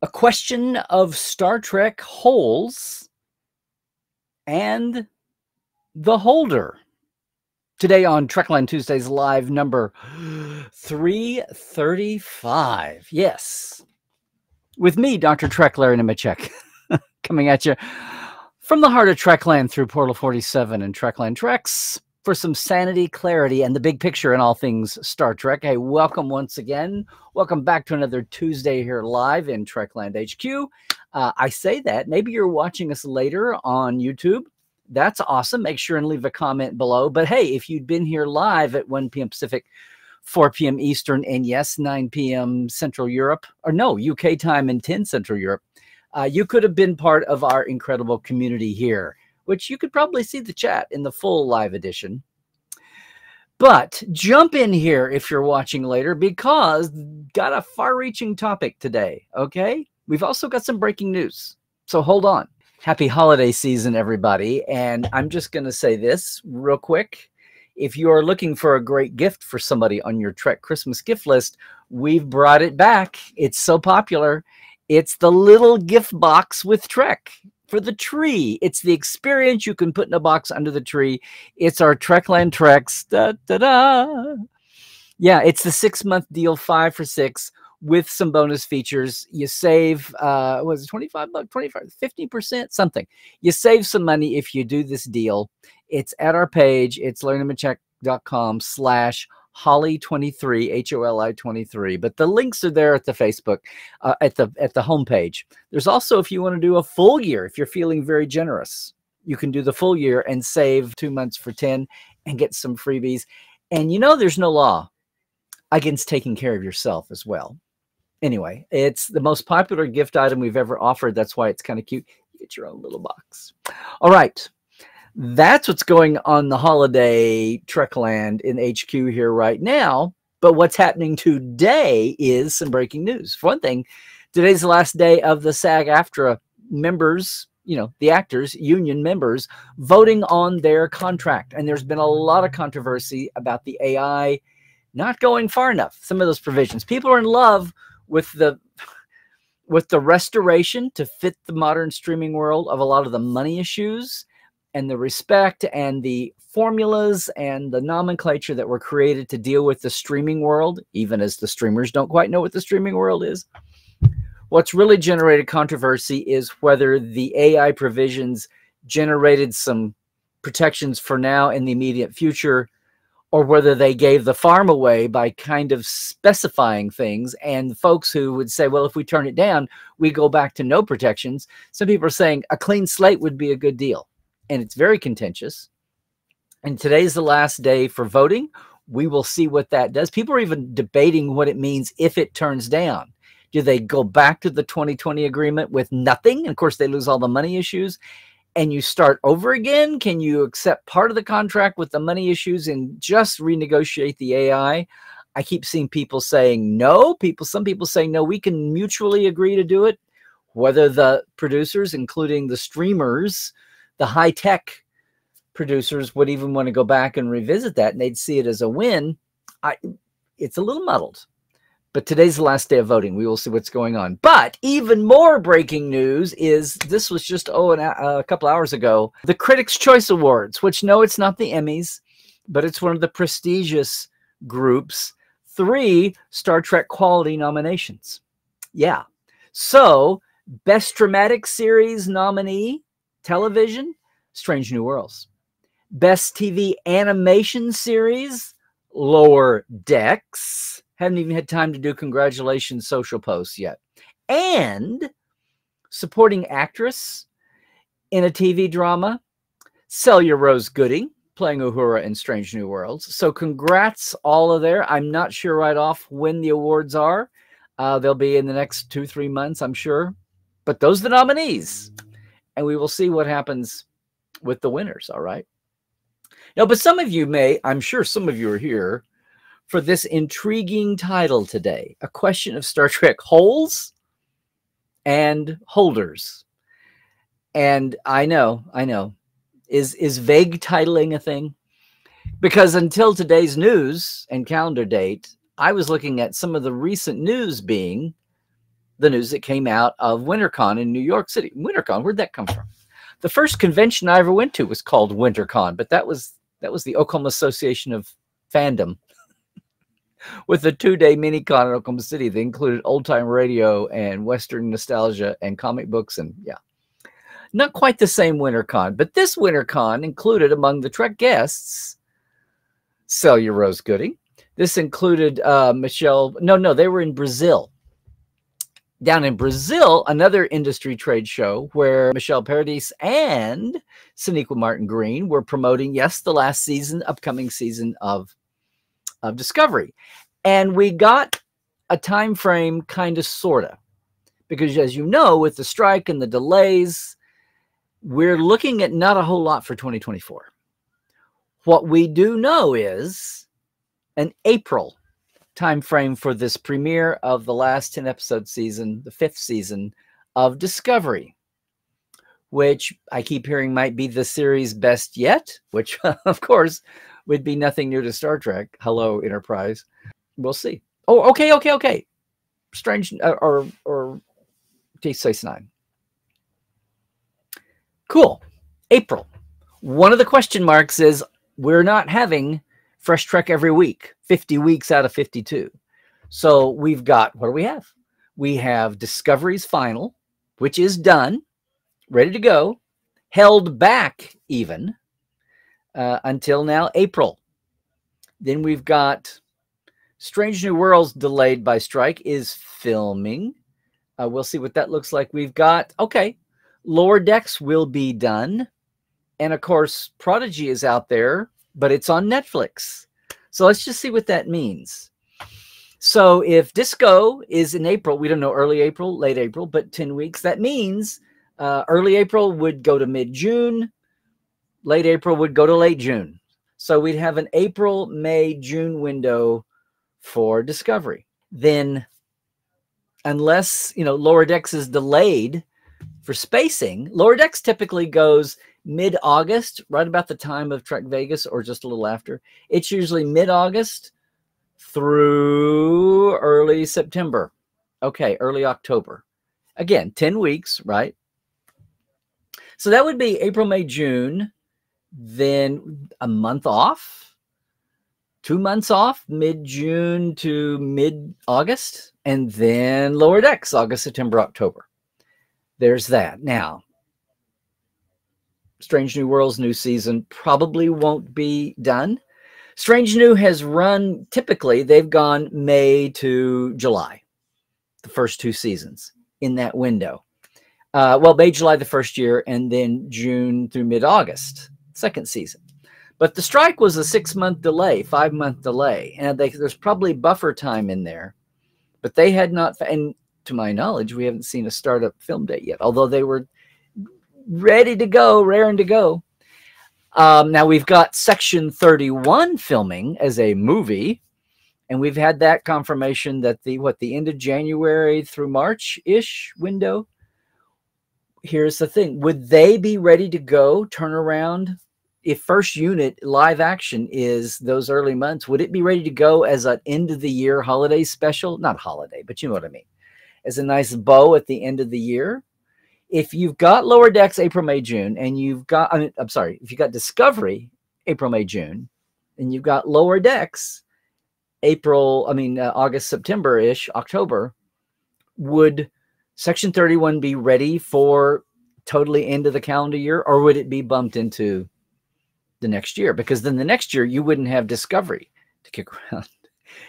A question of Star Trek holes and the holder. Today on Trekland Tuesdays Live number 335. Yes. With me, Dr. Trek, Larry Nemecek, coming at you from the heart of Trekland through Portal 47 and Trekland Treks for some sanity, clarity, and the big picture in all things Star Trek. Hey, welcome once again. Welcome back to another Tuesday here live in Trekland HQ. I say that. Maybe you're watching us later on YouTube. That's awesome. Make sure and leave a comment below. But hey, if you'd been here live at 1 p.m. Pacific, 4 p.m. Eastern, and yes, 9 p.m. Central Europe, or no, UK time and 10 Central Europe, you could have been part of our incredible community here, which you could probably see the chat in the full live edition. But jump in here if you're watching later, because got a far-reaching topic today, okay? We've also got some breaking news, so hold on. Happy holiday season, everybody. And I'm just going to say this real quick. If you are looking for a great gift for somebody on your Trek Christmas gift list, we've brought it back. It's so popular. It's the little gift box with Trek for the tree. It's the experience you can put in a box under the tree. It's our Trekland Treks. Da, da, da. Yeah, it's the 6-month deal, 5 for 6. With some bonus features. You save, was it 25 bucks, 25, 50%, something. You save some money if you do this deal. It's at our page. It's larrynnemecek.com/Holly23, HOLI23. But the links are there at the Facebook, at the homepage. There's also, if you want to do a full year, if you're feeling very generous, you can do the full year and save 2 months for 10 and get some freebies. And you know, there's no law against taking care of yourself as well. Anyway, it's the most popular gift item we've ever offered. That's why it's kind of cute. You get your own little box. All right. That's what's going on the holiday Trekland in HQ here right now. But what's happening today is some breaking news. For one thing, today's the last day of the SAG-AFTRA members, you know, the actors, union members, voting on their contract. And there's been a lot of controversy about the AI not going far enough. Some of those provisions. People are in love with the restoration to fit the modern streaming world of a lot of the money issues and the respect and the formulas and the nomenclature that were created to deal with the streaming world, even as the streamers don't quite know what the streaming world is. What's really generated controversy is whether the AI provisions generated some protections for now and the immediate future, or whether they gave the farm away by kind of specifying things. And folks who would say, well, if we turn it down, we go back to no protections. Some people are saying a clean slate would be a good deal. And it's very contentious. And today's the last day for voting. We will see what that does. People are even debating what it means if it turns down. Do they go back to the 2020 agreement with nothing? And of course, they lose all the money issues. And you start over again? Can you accept part of the contract with the money issues and just renegotiate the AI? I keep seeing people saying no. Some people saying no, we can mutually agree to do it. Whether the producers, including the streamers, the high-tech producers, would even want to go back and revisit that and they'd see it as a win, it's a little muddled. But today's the last day of voting. We will see what's going on. But even more breaking news is this was just a couple hours ago. The Critics' Choice Awards, which no, it's not the Emmys, but it's one of the prestigious groups. 3 Star Trek quality nominations. Yeah. So, Best Dramatic Series nominee, television, Strange New Worlds. Best TV Animation Series, Lower Decks. Haven't even had time to do congratulations social posts yet. And supporting actress in a TV drama, Celia Rose Gooding, playing Uhura in Strange New Worlds. So congrats all of there. I'm not sure right off when the awards are. They'll be in the next 2-3 months, I'm sure. But those are the nominees. And we will see what happens with the winners, all right? No, but some of you may, I'm sure some of you are here for this intriguing title today, a question of Star Trek holes and holders. And I know, is vague titling a thing? Because until today's news and calendar date, I was looking at some of the recent news being the news that came out of WinterCon in New York City. WinterCon, where'd that come from? The first convention I ever went to was called WinterCon, but that was the Oklahoma Association of Fandom with a 2-day mini-con in Oklahoma City that included old-time radio and Western nostalgia and comic books. And yeah, not quite the same WinterCon, but this WinterCon included among the Trek guests Cellulose Gooding. This included Michelle. No, they were in Brazil. Down in Brazil, another industry trade show where Michelle Paradis and Sonequa Martin Green were promoting, yes, the last season, upcoming season of Discovery. And we got a time frame kind of, sort of, because as you know, with the strike and the delays, we're looking at not a whole lot for 2024. What we do know is an April time frame for this premiere of the last 10-episode season, the 5th season of Discovery, which I keep hearing might be the series best yet, which of course would be nothing new to Star Trek. Hello, Enterprise. We'll see. Oh, okay. Strange or Deep Space Nine. Cool. April. One of the question marks is we're not having Fresh Trek every week, 50 weeks out of 52. So we've got, what do we have? We have Discovery's final, which is done, ready to go, held back even until now, April. Then we've got Strange New Worlds, delayed by strike, is filming. We'll see what that looks like. We've got, okay, Lower Decks will be done. And of course, Prodigy is out there, but it's on Netflix. So let's just see what that means. So if Disco is in April, we don't know, early April, late April, but 10 weeks, that means early April would go to mid-June, late April would go to late June. So we'd have an April, May, June window for Discovery. Then, unless, you know, Lower Decks is delayed for spacing, Lower Decks typically goes mid-August, right about the time of Trek Vegas, or just a little after. It's usually mid-August through early September. Okay, early October. Again, 10 weeks, right? So that would be April, May, June, then a month off, 2 months off, mid-June to mid-August, and then Lower Decks, August, September, October. There's that. Now, Strange New Worlds new season probably won't be done. Strange New has run, typically, they've gone May to July, the first 2 seasons in that window. Well, May, July the first year, and then June through mid-August, second season. But the strike was a 6-month delay, 5-month delay, and there's probably buffer time in there. But they had not, and to my knowledge, we haven't seen a startup film date yet, although they were ready to go, raring to go. Now we've got Section 31 filming as a movie, and we've had that confirmation that the end of January through March-ish window. Here's the thing. Would they be ready to go, turn around? If first unit live action is those early months, would it be ready to go as an end of the year holiday special? Not holiday, but you know what I mean. As a nice bow at the end of the year. If you've got Lower Decks April, May, June, and you've got, if you got Discovery April, May, June, and you've got Lower Decks August, September-ish, October, would Section 31 be ready for totally end of the calendar year, or would it be bumped into the next year? Because then the next year you wouldn't have Discovery to kick around.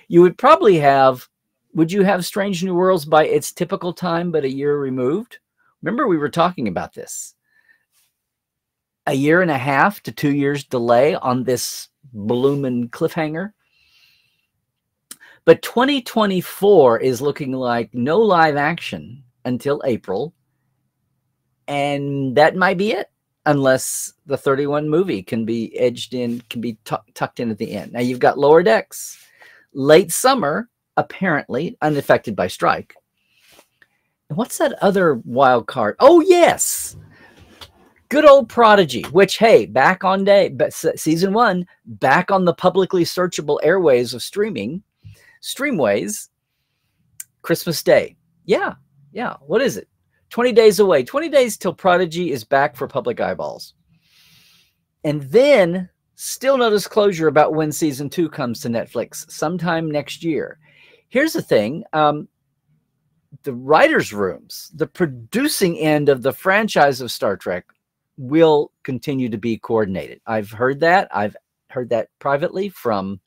You would probably have, would you have Strange New Worlds by its typical time, but a year removed? Remember, we were talking about this. A 1.5 to 2 years delay on this bloomin' cliffhanger. But 2024 is looking like no live action until April. And that might be it, unless the 31 movie can be edged in, can be tucked in at the end. Now, you've got Lower Decks. Late summer, apparently, unaffected by strike. What's that other wild card? Oh, yes. Good old Prodigy, which, hey, back on season 1, back on the publicly searchable airways of streamways, Christmas Day. Yeah, Yeah, what is it? 20 days away. 20 days till Prodigy is back for public eyeballs. And then still no disclosure about when season 2 comes to Netflix sometime next year. Here's the thing. The writers' rooms, the producing end of the franchise of Star Trek will continue to be coordinated. I've heard that. I've heard that privately from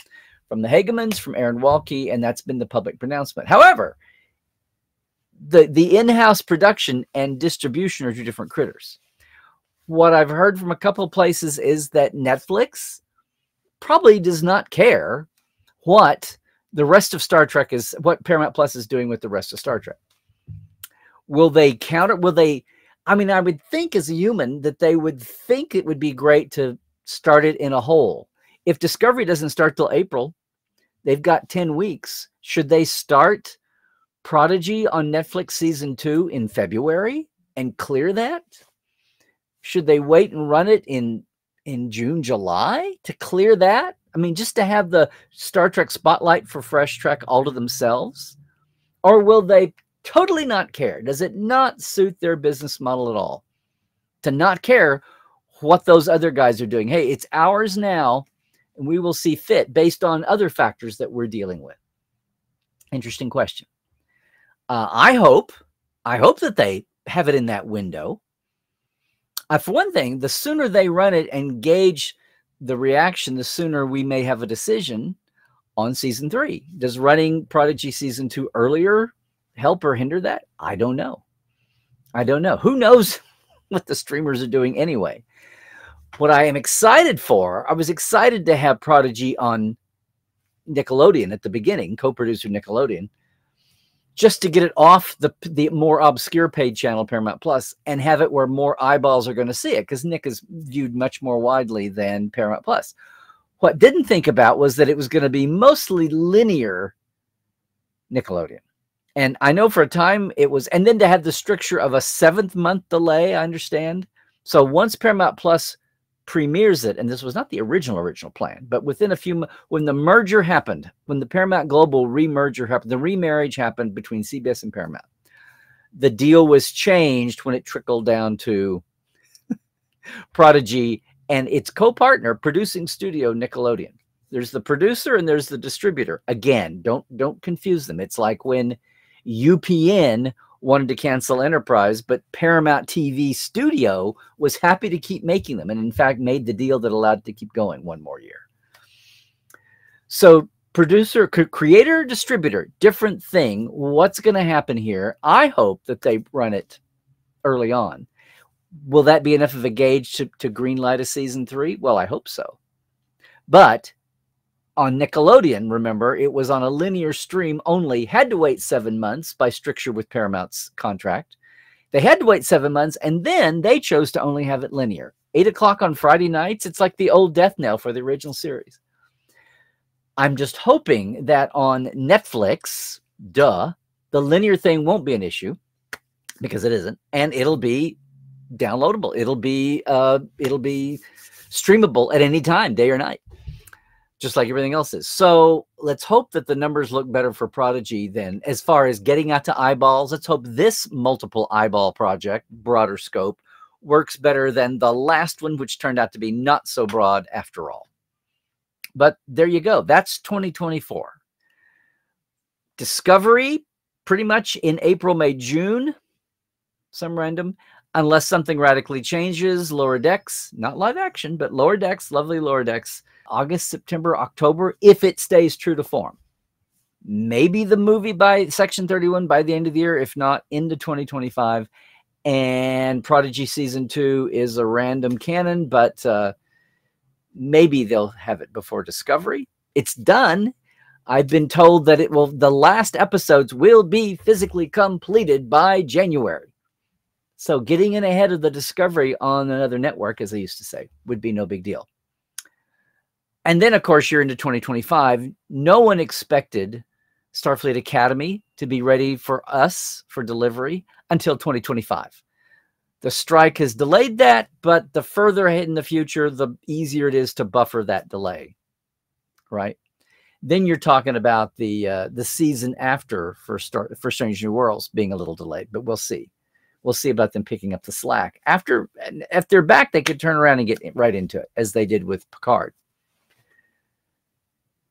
the Hagemans, from Aaron Walke, and that's been the public pronouncement. However, the in-house production and distribution are two different critters. What I've heard from a couple of places is that Netflix probably does not care what the rest of Star Trek is, what Paramount Plus is doing with the rest of Star Trek. Will they counter? Will they? I mean, I would think as a human that they would think it would be great to start it in a whole. If Discovery doesn't start till April, they've got 10 weeks. Should they start Prodigy on Netflix season 2 in February and clear that? Should they wait and run it in June, July to clear that? I mean, just to have the Star Trek spotlight for Fresh Trek all to themselves? Or will they totally not care? Does it not suit their business model at all to not care what those other guys are doing? Hey, it's ours now, and we will see fit based on other factors that we're dealing with. Interesting question. I hope that they have it in that window. For one thing, the sooner they run it and gauge the reaction, the sooner we may have a decision on season 3. Does running Prodigy season 2 earlier help or hinder that? I don't know. I don't know. Who knows what the streamers are doing anyway? What I am excited for, I was excited to have Prodigy on Nickelodeon at the beginning, co-producer Nickelodeon, just to get it off the more obscure paid channel, Paramount Plus, and have it where more eyeballs are going to see it, because Nick is viewed much more widely than Paramount Plus. What I didn't think about was that it was going to be mostly linear Nickelodeon. And I know for a time it was, and then to have the stricture of a 7th-month delay, I understand. So once Paramount Plus premieres it, and this was not the original plan, but within a few, when the merger happened, when the Paramount Global remerger happened, the remarriage happened between CBS and Paramount, the deal was changed when it trickled down to Prodigy and its co-partner producing studio Nickelodeon. There's the producer and there's the distributor. Again, don't confuse them. It's like when UPN wanted to cancel Enterprise, but Paramount TV Studio was happy to keep making them, and in fact made the deal that allowed it to keep going one more year. So producer, creator, distributor, different thing. What's going to happen here? I hope that they run it early on. Will that be enough of a gauge to greenlight a season 3? Well, I hope so. But on Nickelodeon, remember, it was on a linear stream only, had to wait 7 months by stricture with Paramount's contract. They had to wait 7 months, and then they chose to only have it linear. 8 o'clock on Friday nights, it's like the old death knell for the original series. I'm just hoping that on Netflix, the linear thing won't be an issue, because it isn't, and it'll be downloadable. It'll be streamable at any time, day or night, just like everything else is. So let's hope that the numbers look better for Prodigy then. As far as getting out to eyeballs, let's hope this multiple eyeball project, broader scope, works better than the last one, which turned out to be not so broad after all. But there you go. That's 2024. Discovery, pretty much in April, May, June, some random, unless something radically changes. Lower Decks, not live action, but Lower Decks, lovely Lower Decks, August, September, October, if it stays true to form. Maybe the movie by Section 31 by the end of the year, if not into 2025. And Prodigy Season 2 is a random canon, but maybe they'll have it before Discovery. It's done. I've been told that the last episodes will be physically completed by January. So getting in ahead of the Discovery on another network, as I used to say, would be no big deal. And then, of course, you're into 2025. No one expected Starfleet Academy to be ready for us for delivery until 2025. The strike has delayed that, but the further ahead in the future, the easier it is to buffer that delay, right? Then you're talking about the season after for Strange New Worlds being a little delayed, but we'll see. We'll see about them picking up the slack. After, if they're back, they could turn around and get right into it, as they did with Picard.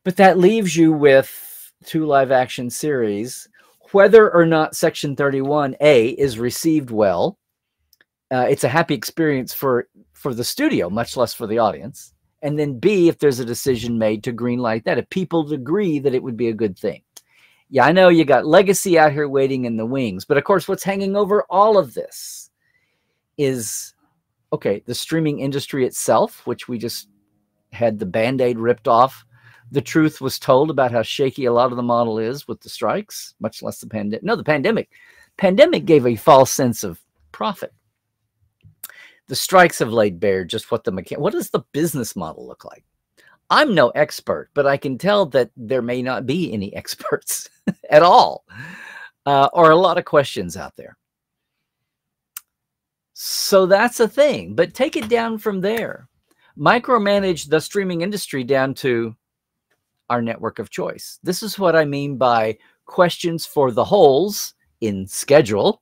But that leaves you with 2 live-action series. Whether or not Section 31A is received well, it's a happy experience for the studio, much less for the audience. And then B, if there's a decision made to greenlight that, if people agree that it would be a good thing. Yeah, I know you got Legacy out here waiting in the wings, but of course what's hanging over all of this is, okay, the streaming industry itself, which we just had the Band-Aid ripped off. The truth was told about how shaky a lot of the model is with the strikes, much less the pandemic. No, the pandemic. Pandemic gave a false sense of profit. The strikes have laid bare just what what does the business model look like? I'm no expert, but I can tell that there may not be any experts at all, or a lot of questions out there. So that's a thing, but take it down from there. Micromanage the streaming industry down to our network of choice. This is what I mean by questions for the holes in schedule,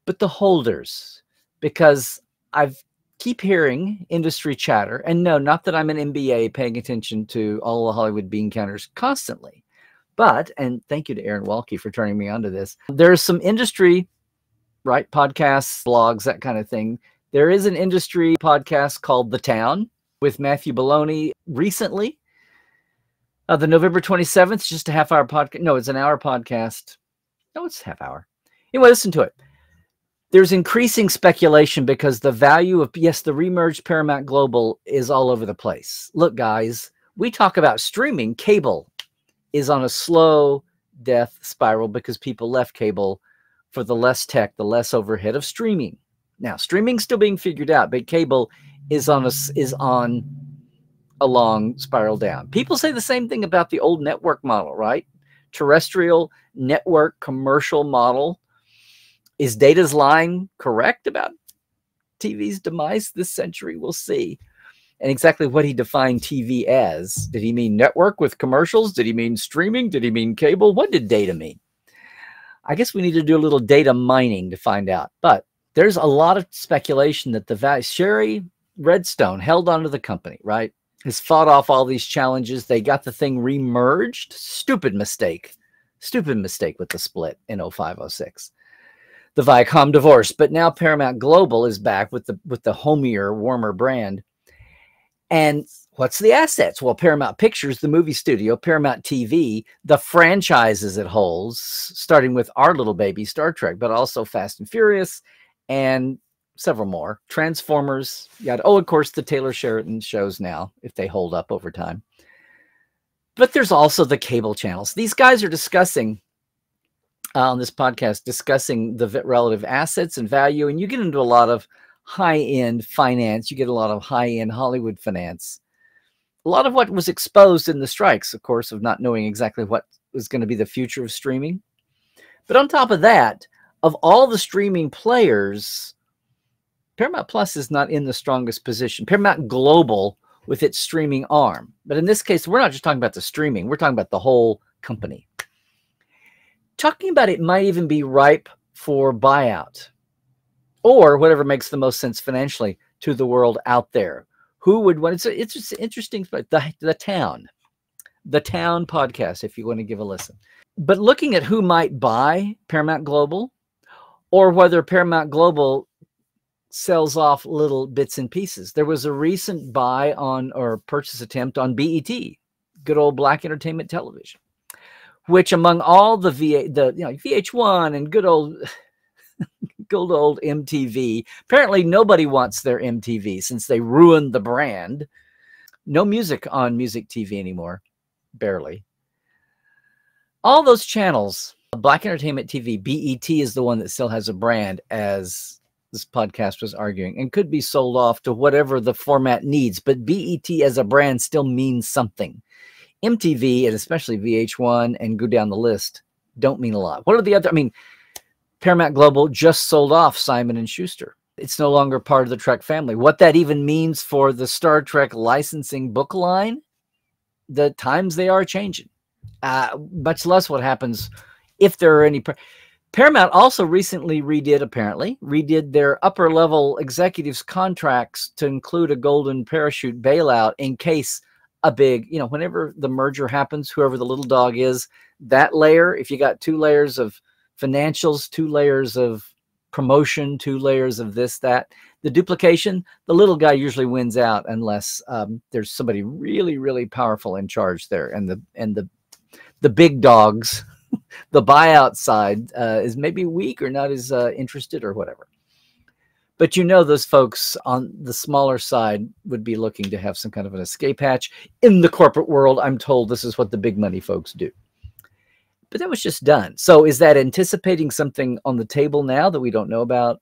but the holders, because I've keep hearing industry chatter, and no, not that I'm an MBA paying attention to all the Hollywood bean counters constantly, but, and thank you to Aaron Walke for turning me on to this, there's some industry, right, podcasts, blogs, that kind of thing. There is an industry podcast called The Town with Matthew Bologna recently. The November 27th, just a half-hour podcast. No, it's an hour podcast. No, it's half hour. Anyway, listen to it. There's increasing speculation because the value of, yes, the remerged Paramount Global is all over the place. Look, guys, we talk about streaming. Cable is on a slow death spiral because people left cable for the less tech, the less overhead of streaming. Now, streaming's still being figured out, but cable is on a long spiral down. People say the same thing about the old network model, right? Terrestrial network commercial model. Is Data's line correct about TV's demise this century? We'll see. And exactly what he defined TV as. Did he mean network with commercials? Did he mean streaming? Did he mean cable? What did data mean? I guess we need to do a little data mining to find out. But there's a lot of speculation that the value. Sherry Redstone held onto the company, right? Has fought off all these challenges. They got the thing remerged. Stupid mistake. Stupid mistake with the split in 05-06. The Viacom divorce, but now Paramount Global is back with the homier, warmer brand. And what's the assets? Well, Paramount Pictures, the movie studio, Paramount TV, the franchises it holds, starting with our little baby Star Trek, but also Fast and Furious, and several more. Transformers, oh, of course, the Taylor Sheridan shows now, if they hold up over time. But there's also the cable channels. These guys are discussing on this podcast, discussing the relative assets and value, and you get into a lot of high-end finance. You get a lot of high-end Hollywood finance. A lot of what was exposed in the strikes, of course, of not knowing exactly what was going to be the future of streaming. But on top of that, of all the streaming players, Paramount Plus is not in the strongest position. Paramount Global with its streaming arm. But in this case, we're not just talking about the streaming. We're talking about the whole company. Talking about it might even be ripe for buyout or whatever makes the most sense financially to the world out there. Who would want it's just interesting. The Town podcast, if you want to give a listen. But looking at who might buy Paramount Global or whether Paramount Global sells off little bits and pieces. There was a recent buy on or purchase attempt on BET, good old Black Entertainment Television, which among all the VH1 and good old MTV, apparently nobody wants their MTV since they ruined the brand. No music on Music TV anymore, barely. All those channels, Black Entertainment TV, BET is the one that still has a brand, as this podcast was arguing, and could be sold off to whatever the format needs. But BET as a brand still means something. MTV and especially VH1 and go down the list don't mean a lot. What are the other? I mean, Paramount Global just sold off Simon & Schuster. It's no longer part of the Trek family. What that even means for the Star Trek licensing book line, the times they are changing. Much less what happens if there are any. Paramount also recently redid their upper level executives contracts to include a golden parachute bailout in case a big, whenever the merger happens, whoever the little dog is, that layer, if you got 2 layers of financials, 2 layers of promotion, 2 layers of this, that, the duplication, the little guy usually wins out unless there's somebody really, really powerful in charge there. And the big dogs, the buyout side is maybe weak or not as interested or whatever. But those folks on the smaller side would be looking to have some kind of an escape hatch. In the corporate world, I'm told this is what the big money folks do. But that was just done. So is that anticipating something on the table now that we don't know about?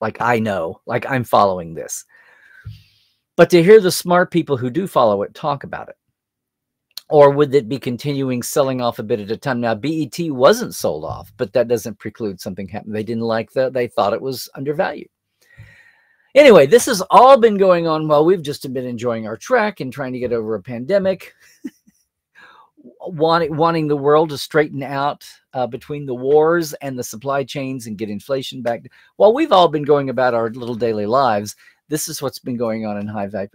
Like I know, like I'm following this. But to hear the smart people who do follow it talk about it. Or would it be continuing selling off a bit at a time? Now, BET wasn't sold off, but that doesn't preclude something happening. They didn't like that. They thought it was undervalued. Anyway, this has all been going on while we've just been enjoying our trek and trying to get over a pandemic, wanting the world to straighten out between the wars and the supply chains and get inflation back. While we've all been going about our little daily lives, this is what's been going on in high value.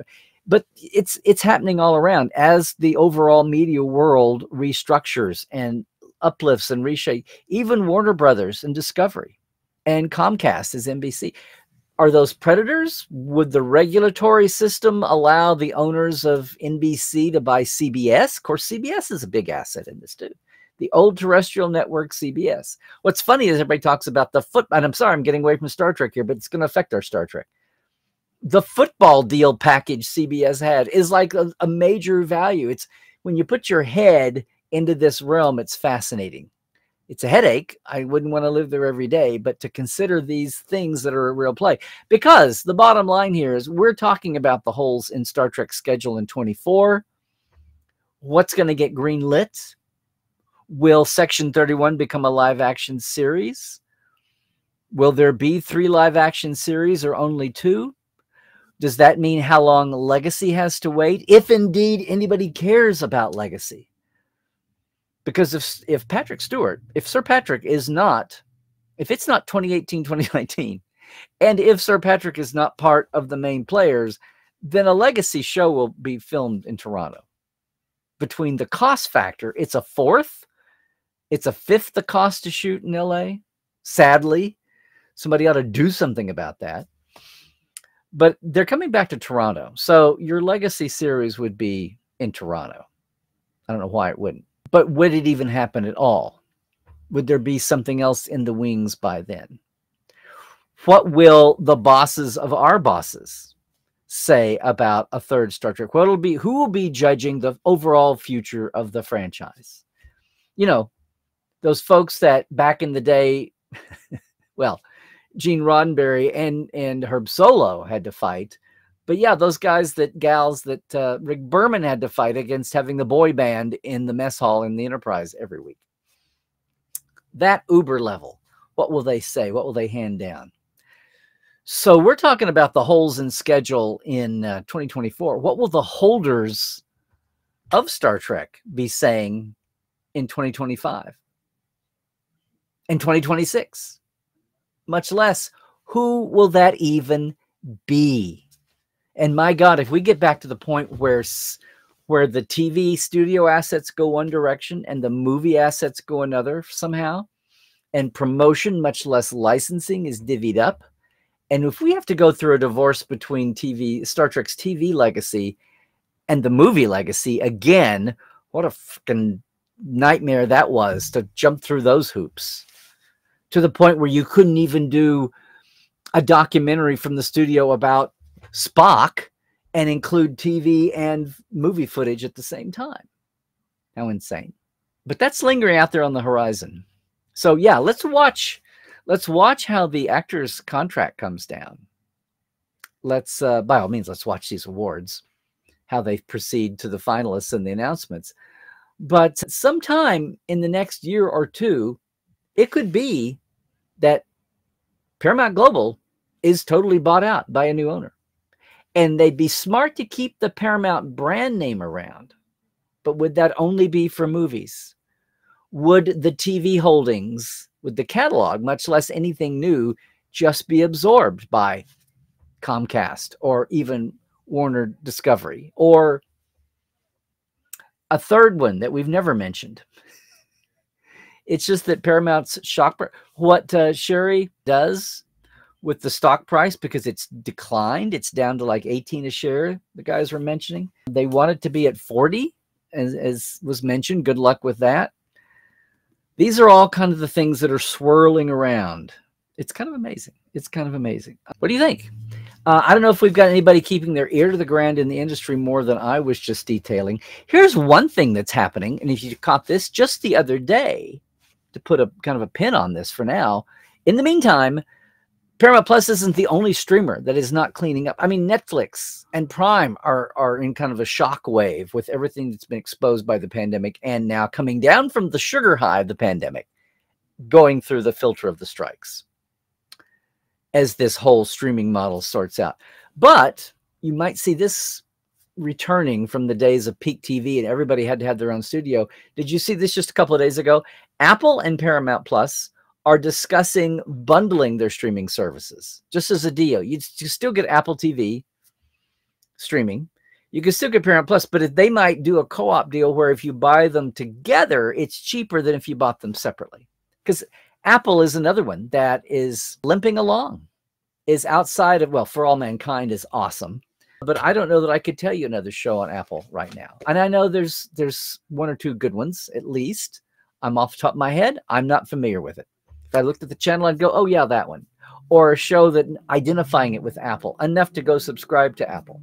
But it's happening all around as the overall media world restructures and uplifts and reshape. Even Warner Brothers and Discovery and Comcast is NBC. Are those predators? Would the regulatory system allow the owners of NBC to buy CBS? Of course, CBS is a big asset in this too. The old terrestrial network, CBS. What's funny is everybody talks about the football. And I'm sorry, I'm getting away from Star Trek here, but it's going to affect our Star Trek. The football deal package CBS had is like a major value. It's when you put your head into this realm, it's fascinating. It's a headache. I wouldn't want to live there every day, but to consider these things that are a real play, because the bottom line here is we're talking about the holes in Star Trek's schedule in 24. What's going to get greenlit? Will Section 31 become a live action series? Will there be 3 live action series or only 2? Does that mean how long Legacy has to wait? If indeed anybody cares about Legacy. Because if Patrick Stewart, if Sir Patrick is not, if it's not 2018, 2019, and if Sir Patrick is not part of the main players, then a Legacy show will be filmed in Toronto. Between the cost factor, it's a 4th, it's a 5th the cost to shoot in LA. Sadly, somebody ought to do something about that. But they're coming back to Toronto. So your Legacy series would be in Toronto. I don't know why it wouldn't. But would it even happen at all? Would there be something else in the wings by then? What will the bosses of our bosses say about a 3rd Star Trek? Who will be judging the overall future of the franchise? Those folks that back in the day, well, Gene Roddenberry and Herb Solow had to fight. But yeah, those gals that Rick Berman had to fight against having the boy band in the mess hall in the Enterprise every week. That Uber level, what will they say? What will they hand down? So we're talking about the holes in schedule in 2024. What will the holders of Star Trek be saying in 2025? In 2026? Much less, who will that even be? And my God, if we get back to the point where the TV studio assets go one direction and the movie assets go another somehow, and promotion, much less licensing, is divvied up, and if we have to go through a divorce between Star Trek's TV legacy and the movie legacy again, what a freaking nightmare that was to jump through those hoops to the point where you couldn't even do a documentary from the studio about Spock and include TV and movie footage at the same time. How insane. But that's lingering out there on the horizon. So yeah, let's watch how the actor's contract comes down. Let's by all means, let's watch these awards, how they proceed to the finalists and the announcements. But sometime in the next year or two, it could be that Paramount Global is totally bought out by a new owner. And they'd be smart to keep the Paramount brand name around But would that only be for movies? Would the TV holdings, would the catalog, much less anything new, just be absorbed by Comcast or even Warner Discovery, or a third one that we've never mentioned? It's just that Paramount's what Sherry does with the stock price, because it's declined, it's down to like 18 a share, the guys were mentioning. They want it to be at 40, as was mentioned. Good luck with that. These are all kind of the things that are swirling around. It's kind of amazing. It's kind of amazing. What do you think? I don't know if we've got anybody keeping their ear to the ground in the industry more than I was just detailing. Here's one thing that's happening, and if you caught this just the other day, to put a kind of a pin on this for now, in the meantime, Paramount Plus isn't the only streamer that is not cleaning up. I mean, Netflix and Prime are in kind of a shock wave with everything that's been exposed by the pandemic, and now coming down from the sugar high of the pandemic, going through the filter of the strikes as this whole streaming model sorts out. But you might see this returning from the days of peak TV and everybody had to have their own studio. Did you see this just a couple of days ago? Apple and Paramount Plus are discussing bundling their streaming services just as a deal. You still get Apple TV streaming. You can still get Paramount Plus, but if they might do a co-op deal where if you buy them together, it's cheaper than if you bought them separately. Because Apple is another one that is limping along, is outside of, well, For All Mankind is awesome, but I don't know that I could tell you another show on Apple right now. And I know there's one or two good ones, at least. I'm off the top of my head. I'm not familiar with it. If I looked at the channel, I'd go, oh yeah, that one. Or a show that identifying it with Apple, enough to go subscribe to Apple.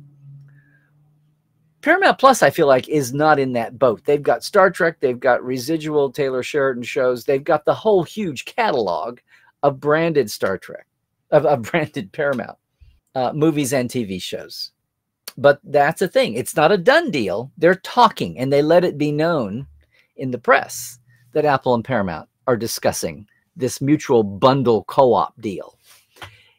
Paramount Plus, I feel like, is not in that boat. They've got Star Trek. They've got residual Taylor Sheridan shows. They've got the whole huge catalog of branded Star Trek, of branded Paramount movies and TV shows. But that's a thing. It's not a done deal. They're talking, and they let it be known in the press that Apple and Paramount are discussing this mutual bundle co-op deal.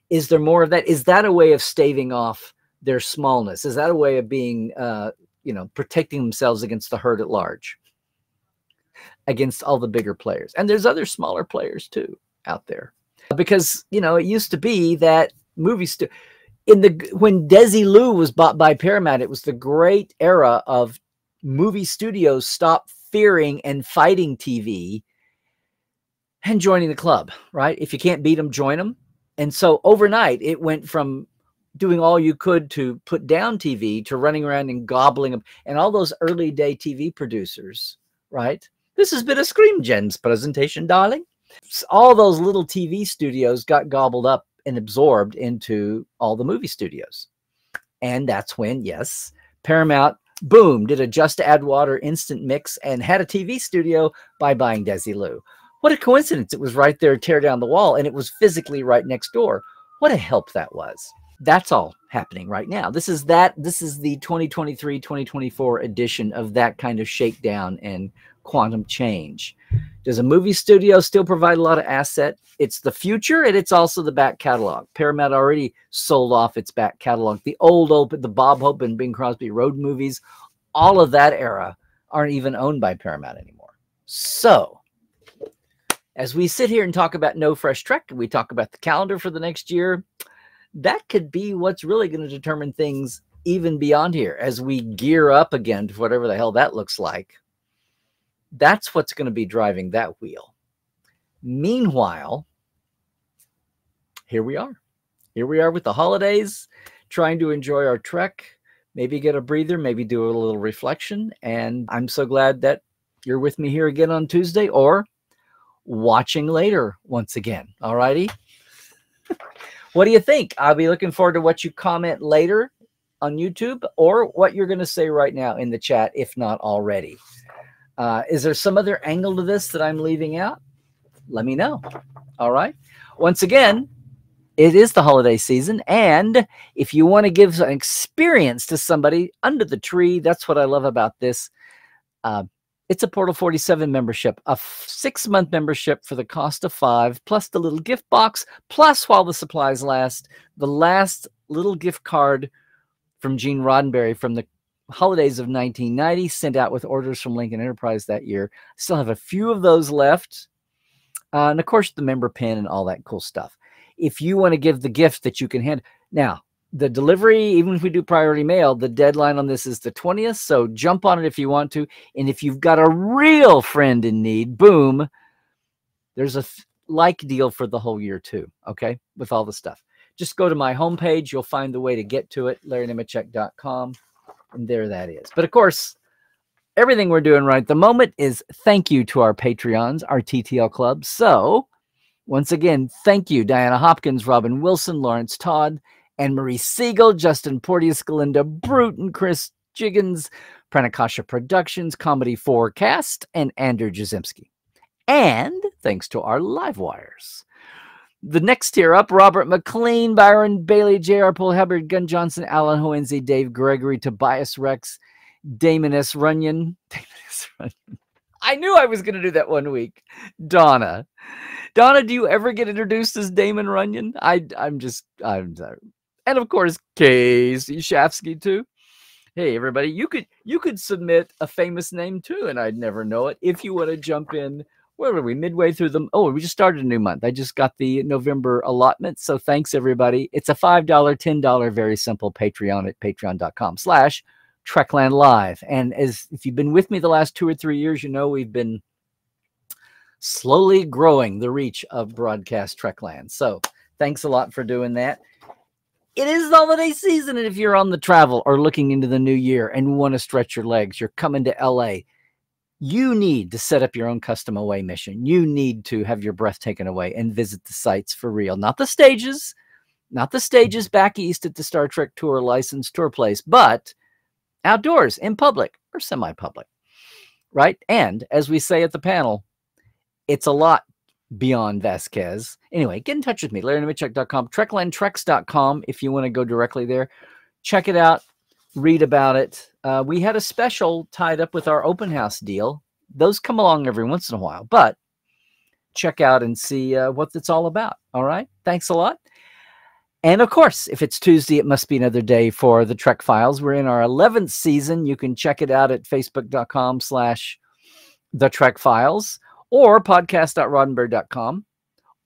Is there more of that? Is that a way of staving off their smallness? Is that a way of being, protecting themselves against the herd at large, against all the bigger players? And there's other smaller players too out there, because, it used to be that movies when Desilu was bought by Paramount, it was the great era of movie studios stop fearing and fighting TV and joining the club, right? If you can't beat them, join them. And so overnight, it went from doing all you could to put down TV to running around and gobbling them. And all those early day TV producers, right? This has been a Scream Gems presentation, darling. All those little TV studios got gobbled up and absorbed into all the movie studios. And that's when, yes, Paramount, boom, did a Just Add Water instant mix and had a TV studio by buying Desilu. What a coincidence. It was right there, tear down the wall, and it was physically right next door. What a help that was. That's all happening right now. This is the 2023-2024 edition of that kind of shakedown and quantum change. Does a movie studio still provide a lot of asset? It's the future, and it's also the back catalog. Paramount already sold off its back catalog. The the Bob Hope and Bing Crosby road movies, all of that era aren't even owned by Paramount anymore. So, as we sit here and talk about No Fresh Trek, we talk about the calendar for the next year, that could be what's really going to determine things even beyond here as we gear up again to whatever the hell that looks like. That's what's going to be driving that wheel. Meanwhile, here we are. Here we are with the holidays, trying to enjoy our trek, maybe get a breather, maybe do a little reflection. And I'm so glad that you're with me here again on Tuesday, or watching later once again. All righty. What do you think? I'll be looking forward to what you comment later on YouTube, or what you're going to say right now in the chat, if not already. Is there some other angle to this that I'm leaving out? Let me know. All right. Once again, it is the holiday season. And if you want to give an experience to somebody under the tree, that's what I love about this. It's a Portal 47 membership, a 6-month membership for the cost of $5, plus the little gift box, plus, while the supplies last, the last little gift card from Gene Roddenberry from the holidays of 1990, sent out with orders from Lincoln Enterprise that year. Still have a few of those left. And of course, the member pin and all that cool stuff. If you want to give the gift that you can hand. Now, the delivery, even if we do priority mail, the deadline on this is the 20th. So jump on it if you want to. And if you've got a real friend in need, boom, there's a like deal for the whole year too. Okay. With all the stuff. Just go to my homepage. You'll find the way to get to it. LarryNemecek.com. And there that is. But of course, everything we're doing right at the moment is thank you to our Patreons, our TTL Club. So once again, thank you, Diana Hopkins, Robin Wilson, Lawrence Todd, Anne-Marie Siegel, Justin Porteous, Galinda Bruton, Chris Jiggins, Pranakasha Productions, Comedy Forecast, and Andrew Jazimski. And thanks to our live wires. The next tier up, Robert McLean, Byron Bailey, J.R. Paul Hubbard, Gun Johnson, Alan Hoenzi, Dave Gregory, Tobias Rex, Damon S. Runyon. Damon S. Runyon. I knew I was going to do that one week. Donna. Donna, do you ever get introduced as Damon Runyon? I'm sorry. And of course, Casey Shafsky too. Hey, everybody, you could submit a famous name too, and I'd never know it. If you want to jump in, where were we? Midway through the, we just started a new month. I just got the November allotment. So thanks, everybody. It's a $5, $10, very simple Patreon at patreon.com/Trekland Live. And if you've been with me the last 2 or 3 years, you know we've been slowly growing the reach of broadcast Trekland. So thanks a lot for doing that. It is the holiday season, and if you're on the travel or looking into the new year and want to stretch your legs, you're coming to LA, you need to set up your own custom away mission. You need to have your breath taken away and visit the sites for real. Not the stages back east at the Star Trek Tour licensed tour place, but outdoors, in public or semi-public, right? And as we say at the panel, it's a lot beyond Vasquez. Anyway, get in touch with me, LarryNemecek.com, TreklandTreks.com if you want to go directly there. Check it out. Read about it. We had a special tied up with our open house deal. Those come along every once in a while, but check out and see what it's all about. All right. Thanks a lot. And of course, if it's Tuesday, it must be another day for the Trek Files. We're in our 11th season. You can check it out at facebook.com/The Trek Files or podcast.roddenberry.com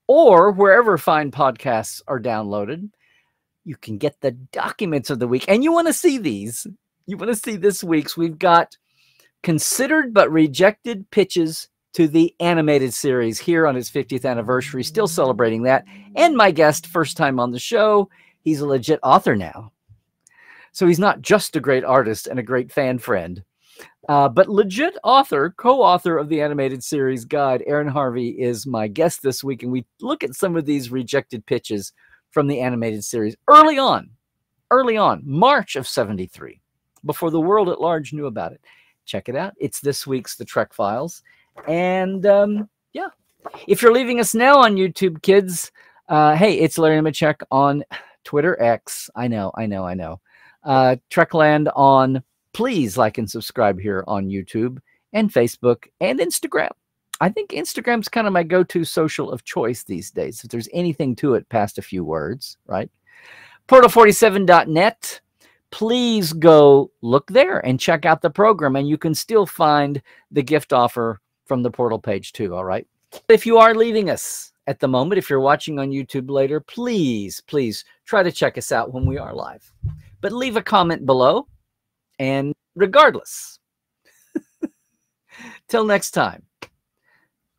or wherever fine podcasts are downloaded. You can get the documents of the week. And you want to see these. You want to see this week's. We've got considered but rejected pitches to the animated series here on its 50th anniversary. Still celebrating that. And my guest, first time on the show, he's a legit author now. So he's not just a great artist and a great fan friend, but legit author, co-author of the animated series guide. Aaron Harvey is my guest this week. And we look at some of these rejected pitches from the animated series early on, March of '73, before the world at large knew about it. Check it out. It's this week's The Trek Files. And yeah, if you're leaving us now on YouTube, kids, hey, it's Larry Nemecek on Twitter X. I know. Trekland on, please like and subscribe here on YouTube and Facebook and Instagram. I think Instagram's kind of my go-to social of choice these days. If there's anything to it past a few words, right? Portal47.net. Please go look there and check out the program. And you can still find the gift offer from the Portal page too, all right? If you are leaving us at the moment, if you're watching on YouTube later, please try to check us out when we are live. But leave a comment below. And regardless, till next time.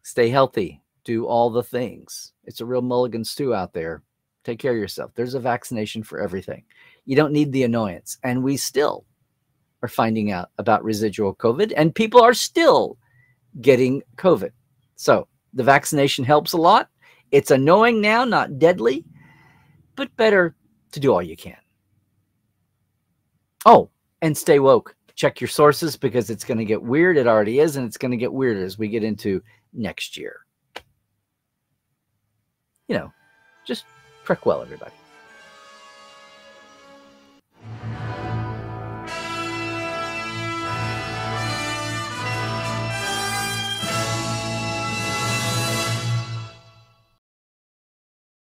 Stay healthy. Do all the things. It's a real mulligan stew out there. Take care of yourself. There's a vaccination for everything. You don't need the annoyance. And we still are finding out about residual COVID, and people are still getting COVID. So the vaccination helps a lot. It's annoying now, not deadly, but better to do all you can. Oh, and stay woke. Check your sources because it's going to get weird. It already is, and it's going to get weirder as we get into next year. You know, just trek well, everybody.